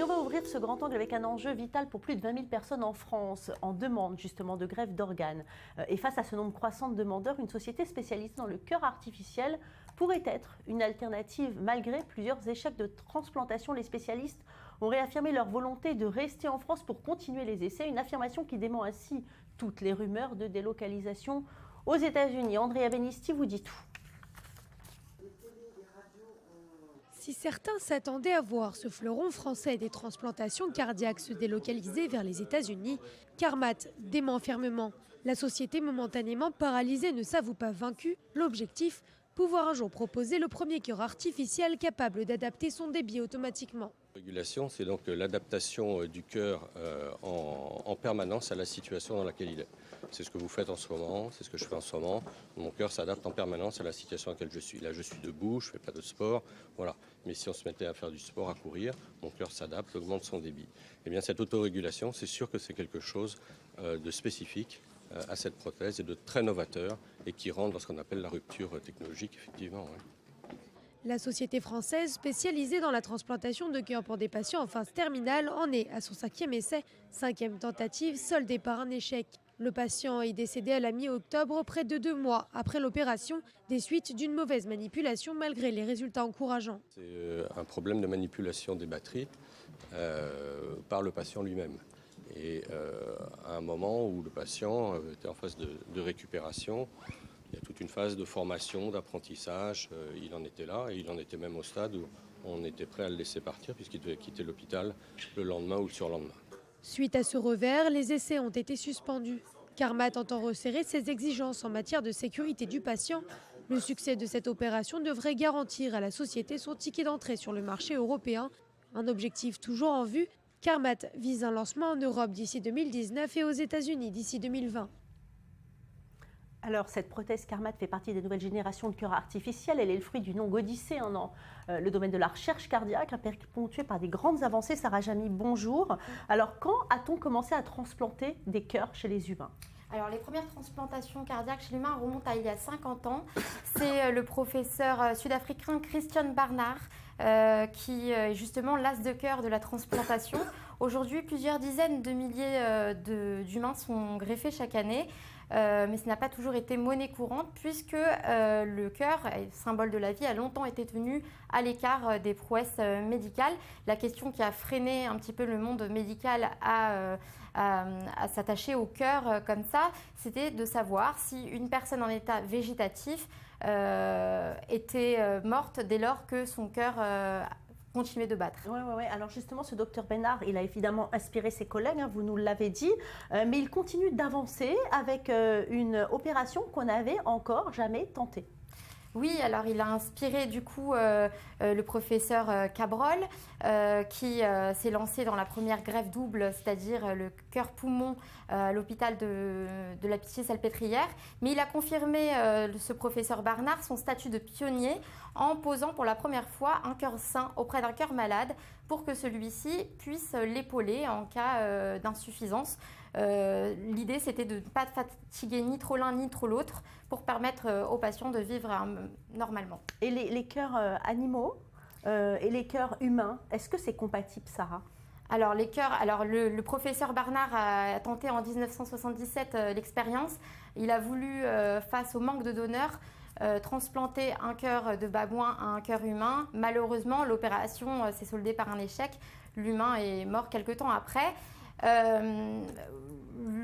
Et on va ouvrir ce grand angle avec un enjeu vital pour plus de 20 000 personnes en France en demande justement de greffe d'organes. Et face à ce nombre croissant de demandeurs, une société spécialisée dans le cœur artificiel pourrait être une alternative malgré plusieurs échecs de transplantation. Les spécialistes ont réaffirmé leur volonté de rester en France pour continuer les essais, une affirmation qui dément ainsi toutes les rumeurs de délocalisation aux États-Unis. Andrea Benisti vous dit tout. Si certains s'attendaient à voir ce fleuron français des transplantations cardiaques se délocaliser vers les États-Unis, Carmat dément fermement. La société momentanément paralysée ne s'avoue pas vaincue. L'objectif, pouvoir un jour proposer le premier cœur artificiel capable d'adapter son débit automatiquement. La régulation, c'est donc l'adaptation du cœur en permanence à la situation dans laquelle il est. C'est ce que vous faites en ce moment, c'est ce que je fais en ce moment. Mon cœur s'adapte en permanence à la situation dans laquelle je suis. Là, je suis debout, je ne fais pas de sport, voilà. Mais si on se mettait à faire du sport, à courir, mon cœur s'adapte, augmente son débit. Eh bien, cette autorégulation, c'est sûr que c'est quelque chose de spécifique à cette prothèse et de très novateur et qui rentre dans ce qu'on appelle la rupture technologique, effectivement. Ouais. La société française, spécialisée dans la transplantation de cœur pour des patients en phase terminale, en est à son 5e essai, 5e tentative, soldée par un échec. Le patient est décédé à la mi-octobre, près de 2 mois après l'opération, des suites d'une mauvaise manipulation malgré les résultats encourageants. C'est un problème de manipulation des batteries par le patient lui-même. Et à un moment où le patient était en phase de récupération, il y a toute une phase de formation, d'apprentissage, il en était là et il en était même au stade où on était prêt à le laisser partir puisqu'il devait quitter l'hôpital le lendemain ou le surlendemain. Suite à ce revers, les essais ont été suspendus. Carmat entend resserrer ses exigences en matière de sécurité du patient. Le succès de cette opération devrait garantir à la société son ticket d'entrée sur le marché européen. Un objectif toujours en vue. Carmat vise un lancement en Europe d'ici 2019 et aux États-Unis d'ici 2020. Alors, cette prothèse Carmat fait partie des nouvelles générations de cœurs artificiels. Elle est le fruit d'une longue odyssée dans le domaine de la recherche cardiaque, ponctuée par des grandes avancées. Sarah Jamy, bonjour. Alors, quand a-t-on commencé à transplanter des cœurs chez les humains ? Alors, les premières transplantations cardiaques chez l'humain remontent à il y a 50 ans. C'est le professeur sud-africain Christian Barnard qui est justement l'as de cœur de la transplantation. Aujourd'hui, plusieurs dizaines de milliers d'humains sont greffés chaque année. Mais ce n'a pas toujours été monnaie courante puisque le cœur, symbole de la vie, a longtemps été tenu à l'écart des prouesses médicales. La question qui a freiné un petit peu le monde médical à s'attacher au cœur comme ça, c'était de savoir si une personne en état végétatif était morte dès lors que son cœur continuer de battre. Oui. Alors justement, ce docteur Barnard, il a évidemment inspiré ses collègues, vous nous l'avez dit, mais il continue d'avancer avec une opération qu'on n'avait encore jamais tentée. Oui, alors il a inspiré du coup le professeur Cabrol qui s'est lancé dans la première greffe double, c'est-à-dire le cœur-poumon à l'hôpital de la Pitié-Salpêtrière. Mais il a confirmé, ce professeur Barnard, son statut de pionnier en posant pour la première fois un cœur sain auprès d'un cœur malade pour que celui-ci puisse l'épauler en cas d'insuffisance. L'idée, c'était de ne pas fatiguer ni trop l'un ni trop l'autre pour permettre aux patients de vivre normalement. Et les cœurs animaux et les cœurs humains, est-ce que c'est compatible, Sarah ? Alors, les cœurs, le professeur Barnard a tenté en 1977 l'expérience. Il a voulu, face au manque de donneurs, transplanter un cœur de babouin à un cœur humain. Malheureusement, l'opération s'est soldée par un échec. L'humain est mort quelque temps après.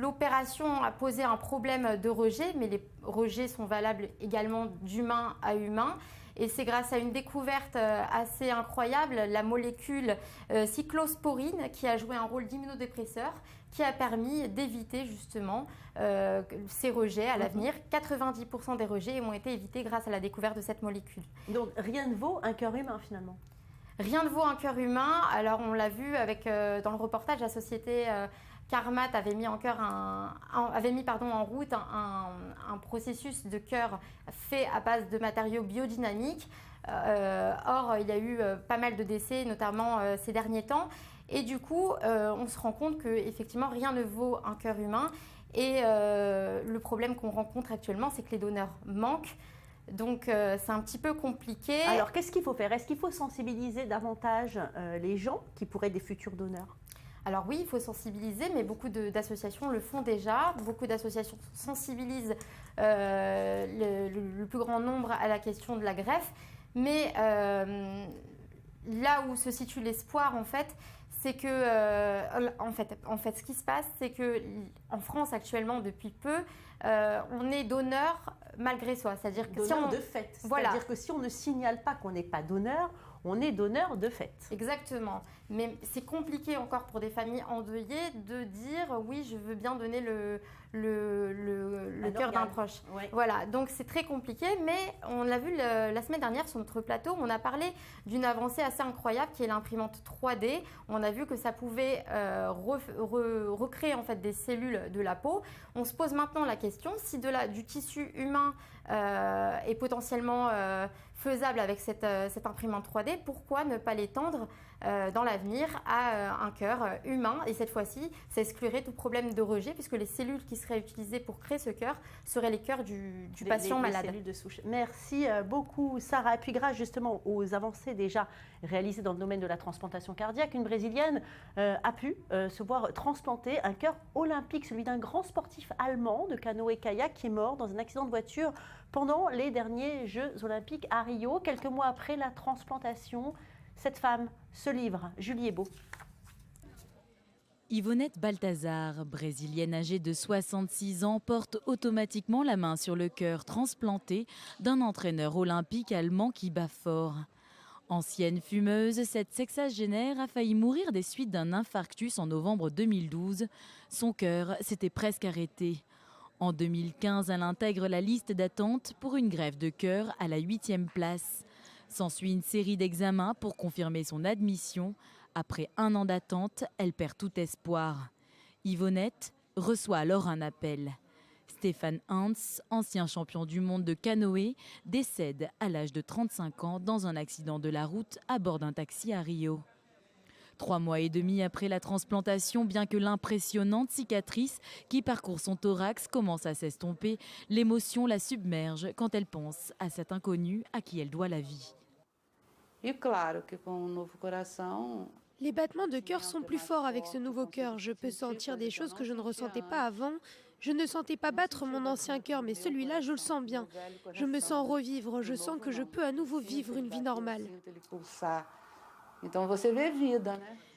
L'opération a posé un problème de rejet, mais les rejets sont valables également d'humain à humain. Et c'est grâce à une découverte assez incroyable, la molécule cyclosporine, qui a joué un rôle d'immunodépresseur, qui a permis d'éviter justement ces rejets à l'avenir. 90% des rejets ont été évités grâce à la découverte de cette molécule. Donc rien ne vaut un cœur humain finalement ? Rien ne vaut un cœur humain. Alors on l'a vu avec, dans le reportage, la société Carmat avait mis en route un processus de cœur fait à base de matériaux biodynamiques. Or, il y a eu pas mal de décès, notamment ces derniers temps. Et du coup, on se rend compte qu'effectivement, rien ne vaut un cœur humain. Et le problème qu'on rencontre actuellement, c'est que les donneurs manquent. Donc c'est un petit peu compliqué. Alors qu'est-ce qu'il faut faire? Est-ce qu'il faut sensibiliser davantage les gens qui pourraient être des futurs donneurs? Alors oui, il faut sensibiliser, mais beaucoup d'associations le font déjà. Beaucoup d'associations sensibilisent le plus grand nombre à la question de la greffe. Mais là où se situe l'espoir, en fait, c'est que, en fait, ce qui se passe, c'est qu'en France actuellement, depuis peu, on est donneur malgré soi. C'est-à-dire que donneur de fait. C'est-à-dire que si on ne signale pas qu'on n'est pas donneur, on est donneur de fait. Exactement. Mais c'est compliqué encore pour des familles endeuillées de dire oui, je veux bien donner le cœur d'un proche. Ouais. Voilà, donc c'est très compliqué, mais on l'a vu la semaine dernière sur notre plateau, on a parlé d'une avancée assez incroyable qui est l'imprimante 3D. On a vu que ça pouvait recréer en fait des cellules de la peau. On se pose maintenant la question si du tissu humain est potentiellement faisable avec cette imprimante 3D, pourquoi ne pas l'étendre dans l'avenir à un cœur humain? Et cette fois-ci, ça exclurait tout problème de rejet puisque les cellules qui seraient utilisées pour créer ce cœur seraient les cœurs du patient malade. Les cellules de souche. Merci beaucoup Sarah. Et puis grâce justement aux avancées déjà réalisées dans le domaine de la transplantation cardiaque, une Brésilienne a pu se voir transplanter un cœur olympique, celui d'un grand sportif allemand de canoë-kayak qui est mort dans un accident de voiture pendant les derniers Jeux olympiques à Rio. Quelques mois après la transplantation, cette femme se livre. Julie Ebeau. Yvonnette Baltazar, brésilienne âgée de 66 ans, porte automatiquement la main sur le cœur transplanté d'un entraîneur olympique allemand qui bat fort. Ancienne fumeuse, cette sexagénaire a failli mourir des suites d'un infarctus en novembre 2012. Son cœur s'était presque arrêté. En 2015, elle intègre la liste d'attente pour une greffe de cœur à la 8e place. S'ensuit une série d'examens pour confirmer son admission. Après 1 an d'attente, elle perd tout espoir. Yvonnette reçoit alors un appel. Stefan Hans, ancien champion du monde de canoë, décède à l'âge de 35 ans dans un accident de la route à bord d'un taxi à Rio. 3 mois et demi après la transplantation, bien que l'impressionnante cicatrice qui parcourt son thorax commence à s'estomper, l'émotion la submerge quand elle pense à cet inconnu à qui elle doit la vie. Les battements de cœur sont plus forts avec ce nouveau cœur. Je peux sentir des choses que je ne ressentais pas avant. Je ne sentais pas battre mon ancien cœur, mais celui-là, je le sens bien. Je me sens revivre, je sens que je peux à nouveau vivre une vie normale.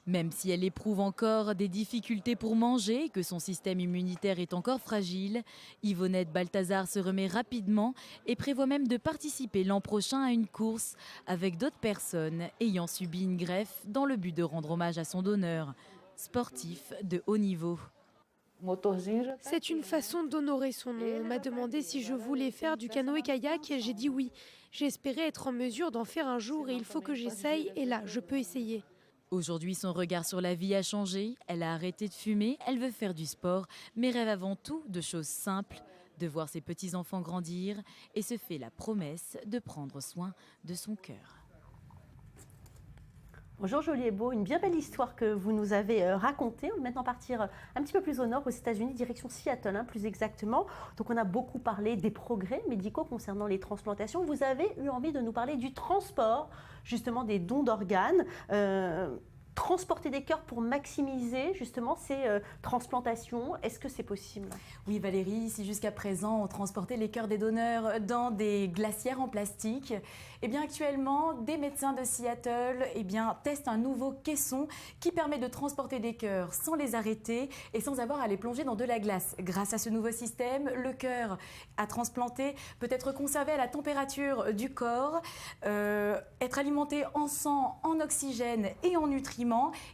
Même si elle éprouve encore des difficultés pour manger et que son système immunitaire est encore fragile, Yvonnette Baltazar se remet rapidement et prévoit même de participer l'an prochain à une course avec d'autres personnes ayant subi une greffe dans le but de rendre hommage à son donneur, sportif de haut niveau. C'est une façon d'honorer son nom. On m'a demandé si je voulais faire du canoë-kayak et j'ai dit oui. J'espérais être en mesure d'en faire un jour et il faut que j'essaye et là, je peux essayer. Aujourd'hui, son regard sur la vie a changé. Elle a arrêté de fumer, elle veut faire du sport, mais rêve avant tout de choses simples, de voir ses petits-enfants grandir et se fait la promesse de prendre soin de son cœur. Bonjour Julie Ebeau, une bien belle histoire que vous nous avez racontée. On va maintenant partir un petit peu plus au nord, aux États-Unis, direction Seattle, plus exactement. Donc on a beaucoup parlé des progrès médicaux concernant les transplantations. Vous avez eu envie de nous parler du transport, justement des dons d'organes. Transporter des cœurs pour maximiser justement ces transplantations, est-ce que c'est possible? Oui Valérie, si jusqu'à présent on transportait les cœurs des donneurs dans des glacières en plastique, eh bien actuellement des médecins de Seattle testent un nouveau caisson qui permet de transporter des cœurs sans les arrêter et sans avoir à les plonger dans de la glace. Grâce à ce nouveau système, le cœur à transplanter peut être conservé à la température du corps, être alimenté en sang, en oxygène et en nutriments.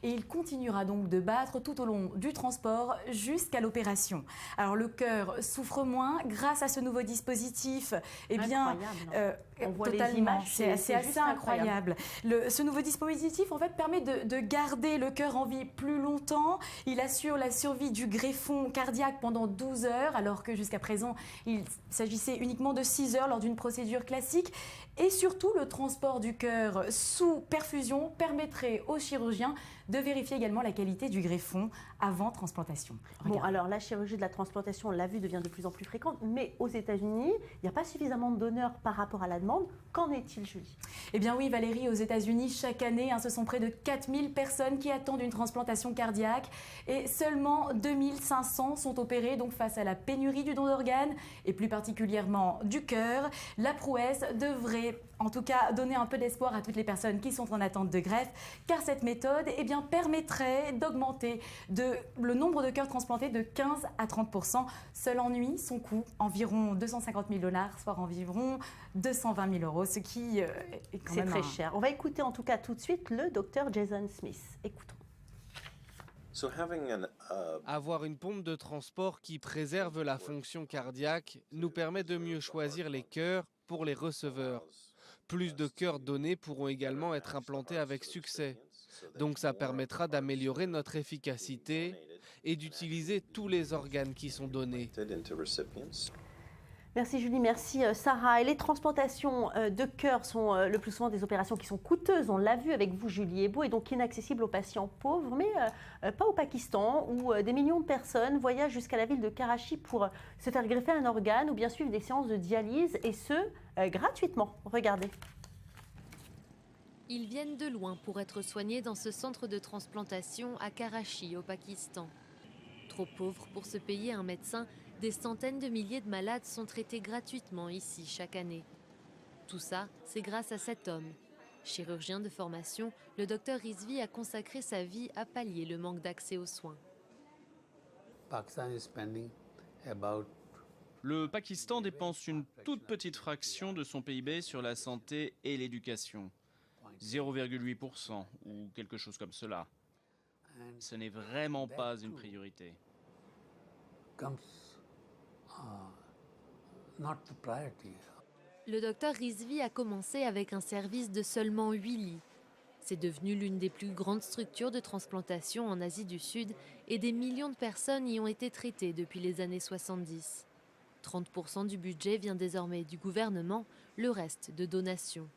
Et il continuera donc de battre tout au long du transport jusqu'à l'opération. Alors le cœur souffre moins grâce à ce nouveau dispositif. On voit Totalement. les images, c'est assez juste incroyable. Ce nouveau dispositif en fait permet de garder le cœur en vie plus longtemps. Il assure la survie du greffon cardiaque pendant 12 heures, alors que jusqu'à présent, il s'agissait uniquement de 6 heures lors d'une procédure classique. Et surtout, le transport du cœur sous perfusion permettrait aux chirurgiens de vérifier également la qualité du greffon avant transplantation. Bon, alors la chirurgie de la transplantation, on l'a vu, devient de plus en plus fréquente, mais aux États-Unis, il n'y a pas suffisamment de donneurs par rapport à la demande. Qu'en est-il, Julie? Eh bien oui, Valérie, aux États-Unis, chaque année, ce sont près de 4000 personnes qui attendent une transplantation cardiaque et seulement 2500 sont opérées. Donc face à la pénurie du don d'organes et plus particulièrement du cœur, la prouesse devrait en tout cas donner un peu d'espoir à toutes les personnes qui sont en attente de greffe, car cette méthode permettrait d'augmenter le nombre de cœurs transplantés de 15 à 30%. Seul ennui, son coût, environ 250 000 $, soit environ 220 000 €, ce qui est quand même très cher. On va écouter en tout cas tout de suite le docteur Jason Smith. Écoutons. Avoir une pompe de transport qui préserve la fonction cardiaque nous permet de mieux choisir les cœurs pour les receveurs. Plus de cœurs donnés pourront également être implantés avec succès. Donc ça permettra d'améliorer notre efficacité et d'utiliser tous les organes qui sont donnés. Merci Julie, merci Sarah. Et les transplantations de cœur sont le plus souvent des opérations qui sont coûteuses. On l'a vu avec vous Julie Ebo, et donc inaccessibles aux patients pauvres, mais pas au Pakistan où des millions de personnes voyagent jusqu'à la ville de Karachi pour se faire greffer un organe ou bien suivre des séances de dialyse, et ce, gratuitement. Regardez. Ils viennent de loin pour être soignés dans ce centre de transplantation à Karachi, au Pakistan. Trop pauvres pour se payer un médecin, des centaines de milliers de malades sont traités gratuitement ici chaque année. Tout ça, c'est grâce à cet homme. Chirurgien de formation, le docteur Rizvi a consacré sa vie à pallier le manque d'accès aux soins. Le Pakistan dépense une toute petite fraction de son PIB sur la santé et l'éducation. 0,8% ou quelque chose comme cela. Ce n'est vraiment pas une priorité. Le docteur Rizvi a commencé avec un service de seulement 8 lits. C'est devenu l'une des plus grandes structures de transplantation en Asie du Sud et des millions de personnes y ont été traitées depuis les années 70. 30% du budget vient désormais du gouvernement, le reste de donations.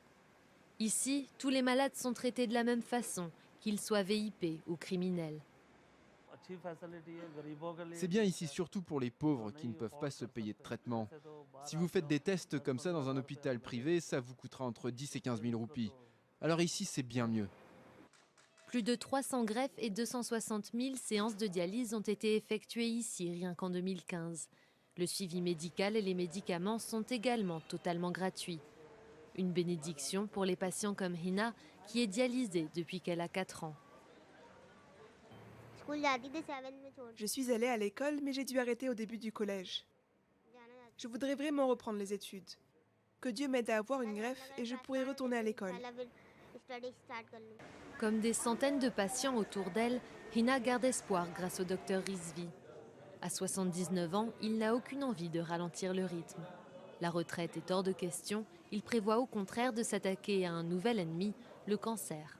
Ici, tous les malades sont traités de la même façon, qu'ils soient VIP ou criminels. C'est bien ici surtout pour les pauvres qui ne peuvent pas se payer de traitement. Si vous faites des tests comme ça dans un hôpital privé, ça vous coûtera entre 10 et 15 000 roupies. Alors ici, c'est bien mieux. Plus de 300 greffes et 260 000 séances de dialyse ont été effectuées ici, rien qu'en 2015. Le suivi médical et les médicaments sont également totalement gratuits. Une bénédiction pour les patients comme Hina, qui est dialysée depuis qu'elle a 4 ans. Je suis allée à l'école, mais j'ai dû arrêter au début du collège. Je voudrais vraiment reprendre les études. Que Dieu m'aide à avoir une greffe et je pourrai retourner à l'école. Comme des centaines de patients autour d'elle, Hina garde espoir grâce au docteur Rizvi. À 79 ans, il n'a aucune envie de ralentir le rythme. La retraite est hors de question, il prévoit au contraire de s'attaquer à un nouvel ennemi, le cancer.